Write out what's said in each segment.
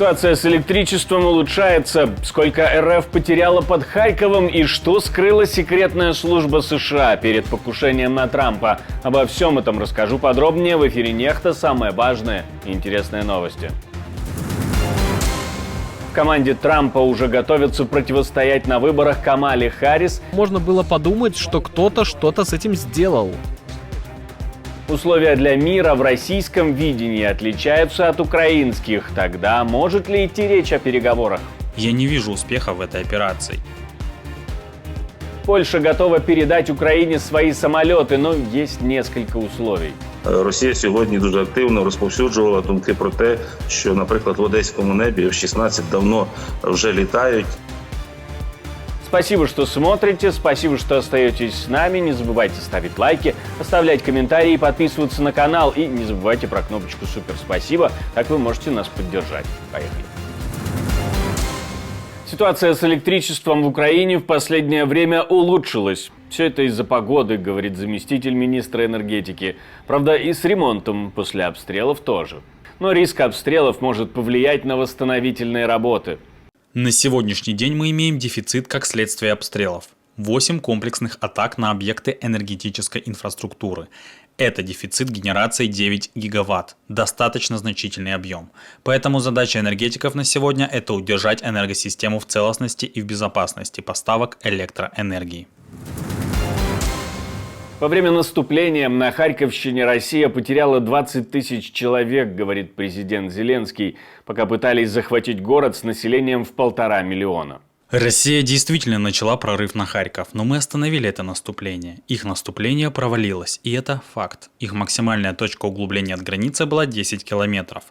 Ситуация с электричеством улучшается. Сколько РФ потеряла под Харьковом и что скрыла секретная служба США перед покушением на Трампа. Обо всем этом расскажу подробнее в эфире «Нехта». Самые важные и интересные новости. В команде Трампа уже готовятся противостоять на выборах Камале Харрис. Можно было подумать, что кто-то что-то с этим сделал. Условия для мира в российском видении отличаются от украинских. Тогда может ли идти речь о переговорах? Я не вижу успеха в этой операции. Польша готова передать Украине свои самолети, но есть несколько условий. Росія сьогодні дуже активно розповсюджувала думки про те, що, наприклад, в одеському небі F-16 давно вже літають. Спасибо, что смотрите, спасибо, что остаетесь с нами. Не забывайте ставить лайки, оставлять комментарии, подписываться на канал. И не забывайте про кнопочку «Супер спасибо», так вы можете нас поддержать. Поехали. Ситуация с электричеством в Украине в последнее время улучшилась. Все это из-за погоды, говорит заместитель министра энергетики. Правда, и с ремонтом после обстрелов тоже. Но риск обстрелов может повлиять на восстановительные работы. На сегодняшний день мы имеем дефицит как следствие обстрелов. 8 комплексных атак на объекты энергетической инфраструктуры. Это дефицит генерации 9 гигаватт. Достаточно значительный объем. Поэтому задача энергетиков на сегодня – это удержать энергосистему в целостности и в безопасности поставок электроэнергии. Во время наступления на Харьковщине Россия потеряла 20 тысяч человек, говорит президент Зеленский, пока пытались захватить город с населением в 1,5 миллиона. Россия действительно начала прорыв на Харьков, но мы остановили это наступление. Их наступление провалилось, и это факт. Их максимальная точка углубления от границы была 10 километров.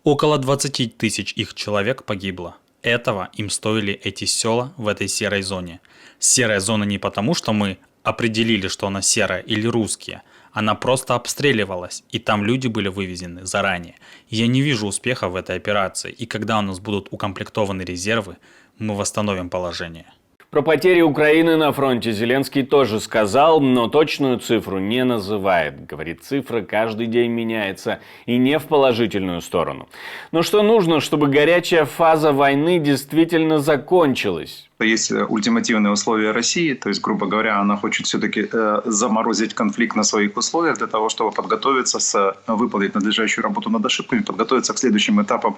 Около 20 тысяч их человек погибло. Этого им стоили эти села в этой серой зоне. Серая зона не потому, что мы определили, что она серая или русские. Она просто обстреливалась, и там люди были вывезены заранее. Я не вижу успеха в этой операции, и когда у нас будут укомплектованы резервы, мы восстановим положение. Про потери Украины на фронте Зеленский тоже сказал, но точную цифру не называет. Говорит, цифра каждый день меняется и не в положительную сторону. Но что нужно, чтобы горячая фаза войны действительно закончилась? Есть ультимативные условия России, то есть, грубо говоря, она хочет все-таки заморозить конфликт на своих условиях для того, чтобы подготовиться, выполнить надлежащую работу над ошибками, подготовиться к следующим этапам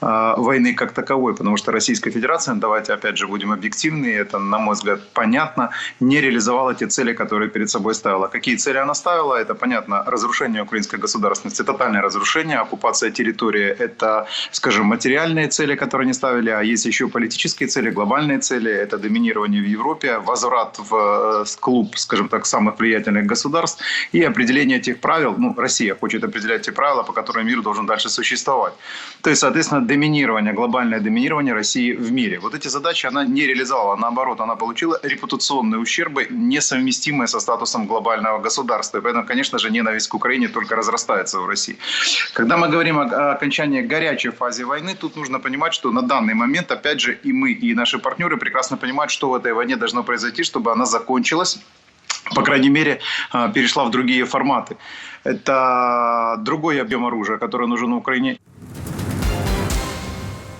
войны как таковой. Потому что Российская Федерация, давайте опять же будем объективны, это, на мой взгляд, понятно, не реализовала те цели, которые перед собой ставила. Какие цели она ставила? Это, понятно, разрушение украинской государственности, тотальное разрушение, оккупация территории. Это, скажем, материальные цели, которые они ставили, а есть еще политические цели, глобальные цели. Это доминирование в Европе, возврат в клуб, скажем так, самых влиятельных государств и определение тех правил. Россия хочет определять те правила, по которым мир должен дальше существовать. То есть, соответственно, доминирование, глобальное доминирование России в мире. Вот эти задачи она не реализовала. Наоборот, она получила репутационные ущербы, несовместимые со статусом глобального государства. И поэтому, конечно же, ненависть к Украине только разрастается в России. Когда мы говорим о окончании горячей фазы войны, тут нужно понимать, что на данный момент, опять же, и мы, и наши партнеры прекрасно понимают, что в этой войне должно произойти, чтобы она закончилась, по крайней мере, перешла в другие форматы. Это другой объем оружия, который нужен Украине.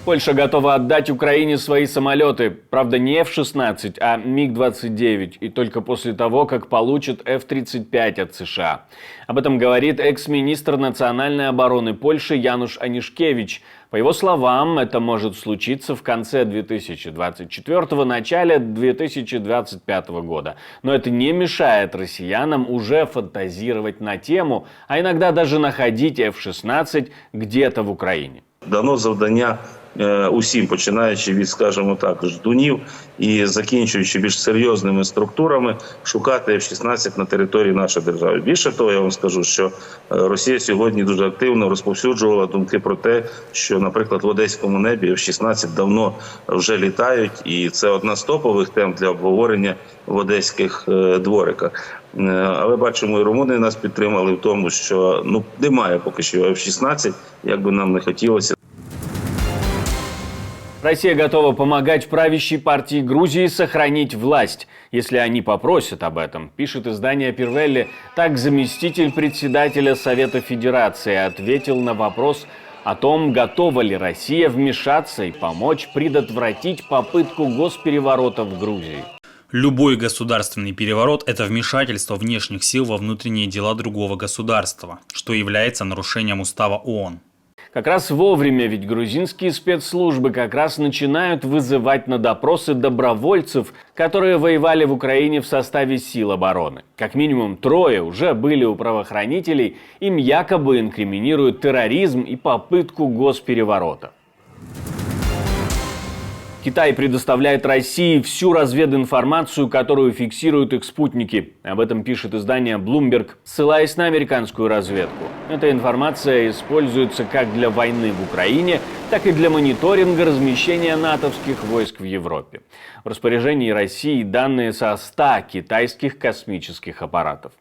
Польша готова отдать Украине свои самолеты. Правда, не F-16, а МиГ-29. И только после того, как получит F-35 от США. Об этом говорит экс-министр национальной обороны Польши Януш Анишкевич. По его словам, это может случиться в конце 2024-го, начале 2025 года. Но это не мешает россиянам уже фантазировать на тему, а иногда даже находить F-16 где-то в Украине. Дано завдання усім, починаючи від, скажімо так, ждунів і закінчуючи більш серйозними структурами, шукати F-16 на території нашої держави. Більше того, я вам скажу, що Росія сьогодні дуже активно розповсюджувала думки про те, що, наприклад, в одеському небі F-16 давно вже літають, і це одна з топових тем для обговорення в одеських двориках. Але бачимо, і румуни нас підтримали в тому, що немає поки що F-16, як би нам не хотілося. Россия готова помогать правящей партии Грузии сохранить власть, если они попросят об этом, пишет издание «Пирвелли». Так заместитель председателя Совета Федерации ответил на вопрос о том, готова ли Россия вмешаться и помочь предотвратить попытку госпереворота в Грузии. Любой государственный переворот – это вмешательство внешних сил во внутренние дела другого государства, что является нарушением устава ООН. Как раз вовремя, ведь грузинские спецслужбы как раз начинают вызывать на допросы добровольцев, которые воевали в Украине в составе сил обороны. Как минимум 3 уже были у правоохранителей, им якобы инкриминируют терроризм и попытку госпереворота. Китай предоставляет России всю развединформацию, которую фиксируют их спутники. Об этом пишет издание Bloomberg, ссылаясь на американскую разведку. Эта информация используется как для войны в Украине, так и для мониторинга размещения натовских войск в Европе. В распоряжении России данные со 100 китайских космических аппаратов.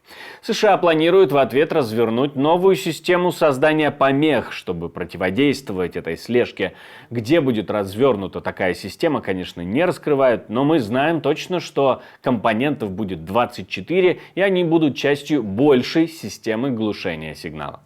США планируют в ответ развернуть новую систему создания помех, чтобы противодействовать этой слежке. Где будет развернута такая система, конечно, не раскрывают, но мы знаем точно, что компонентов будет 24, и они будут частью большей системы глушения сигнала.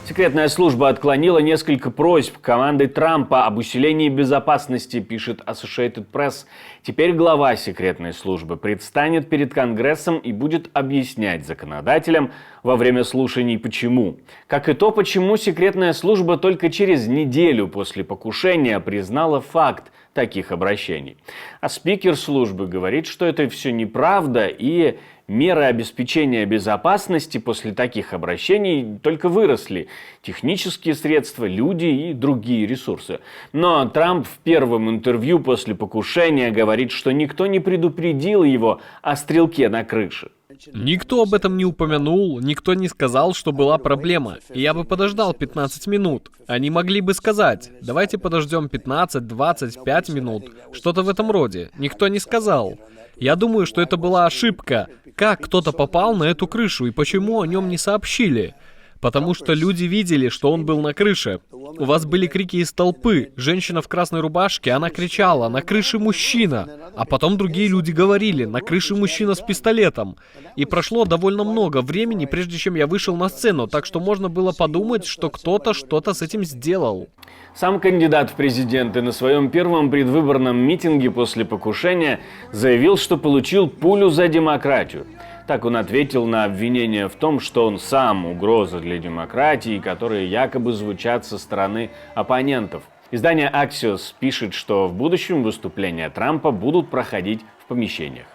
Секретная служба отклонила несколько просьб команды Трампа об усилении безопасности, пишет Associated Press. Теперь глава секретной службы предстанет перед Конгрессом и будет объяснять законодателям во время слушаний почему. Как и то, почему секретная служба только через неделю после покушения признала факт таких обращений. А спикер службы говорит, что это все неправда и меры обеспечения безопасности после таких обращений только выросли. Технические средства, люди и другие ресурсы. Но Трамп в первом интервью после покушения говорит, что никто не предупредил его о стрелке на крыше. Никто об этом не упомянул, никто не сказал, что была проблема. И я бы подождал 15 минут. Они могли бы сказать, давайте подождем 15, 25 минут. Что-то в этом роде. Никто не сказал. Я думаю, что это была ошибка. Как кто-то попал на эту крышу и почему о нем не сообщили? Потому что люди видели, что он был на крыше. У вас были крики из толпы. Женщина в красной рубашке, она кричала: «На крыше мужчина!» А потом другие люди говорили: «На крыше мужчина с пистолетом!» И прошло довольно много времени, прежде чем я вышел на сцену, так что можно было подумать, что кто-то что-то с этим сделал. Сам кандидат в президенты на своем первом предвыборном митинге после покушения заявил, что получил пулю за демократию. Так он ответил на обвинение в том, что он сам угроза для демократии, которые якобы звучат со стороны оппонентов. Издание Axios пишет, что в будущем выступления Трампа будут проходить в помещениях.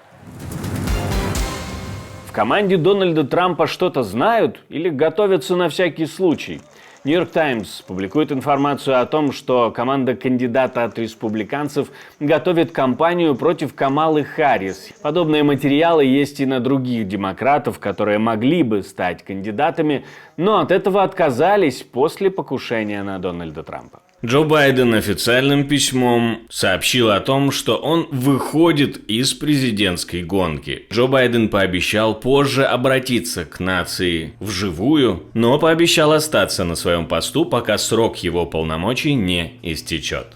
В команде Дональда Трампа что-то знают или готовятся на всякий случай? Нью-Йорк Таймс публикует информацию о том, что команда кандидата от республиканцев готовит кампанию против Камалы Харрис. Подобные материалы есть и на других демократов, которые могли бы стать кандидатами, но от этого отказались после покушения на Дональда Трампа. Джо Байден официальным письмом сообщил о том, что он выходит из президентской гонки. Джо Байден пообещал позже обратиться к нации вживую, но пообещал остаться на своем посту, пока срок его полномочий не истечет.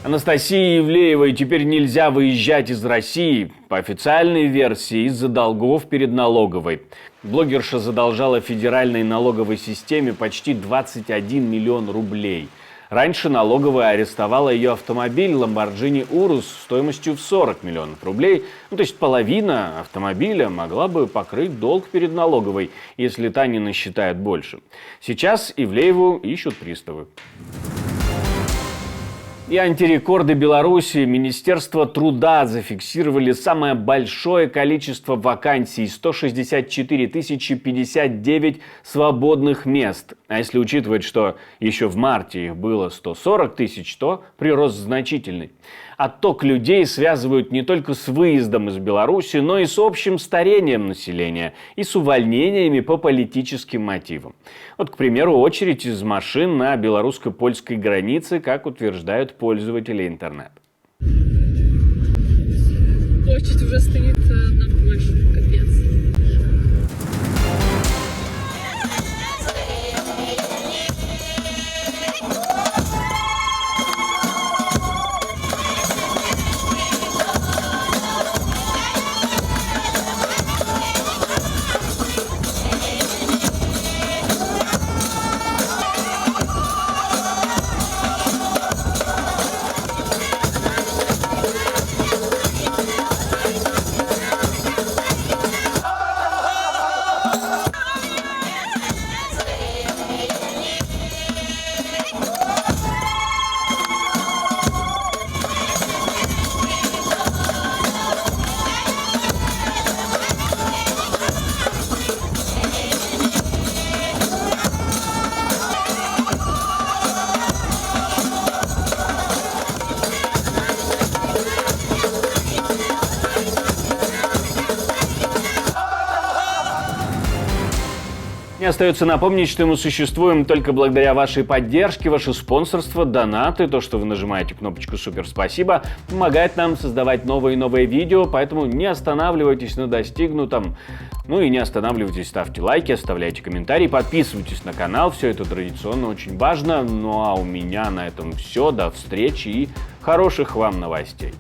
Анастасии Ивлеевой теперь нельзя выезжать из России, по официальной версии, из-за долгов перед налоговой. Блогерша задолжала федеральной налоговой системе почти 21 миллион рублей. Раньше налоговая арестовала ее автомобиль Lamborghini Urus стоимостью в 40 миллионов рублей. То есть половина автомобиля могла бы покрыть долг перед налоговой, если та не насчитает больше. Сейчас Ивлееву ищут приставы. И антирекорды Беларуси. Министерство труда зафиксировали самое большое количество вакансий – 164 059 свободных мест. А если учитывать, что еще в марте их было 140 тысяч, то прирост значительный. Отток людей связывают не только с выездом из Беларуси, но и с общим старением населения и с увольнениями по политическим мотивам. Вот, к примеру, очередь из машин на белорусско-польской границе, как утверждают пользователи интернета. Очередь уже стоит на больше, капец. Мне остается напомнить, что мы существуем только благодаря вашей поддержке, ваше спонсорство, донаты, то, что вы нажимаете кнопочку «Супер спасибо», помогает нам создавать новые и новые видео, поэтому не останавливайтесь на достигнутом. Ну и не останавливайтесь, ставьте лайки, оставляйте комментарии, подписывайтесь на канал, все это традиционно очень важно. Ну а у меня на этом все, до встречи и хороших вам новостей.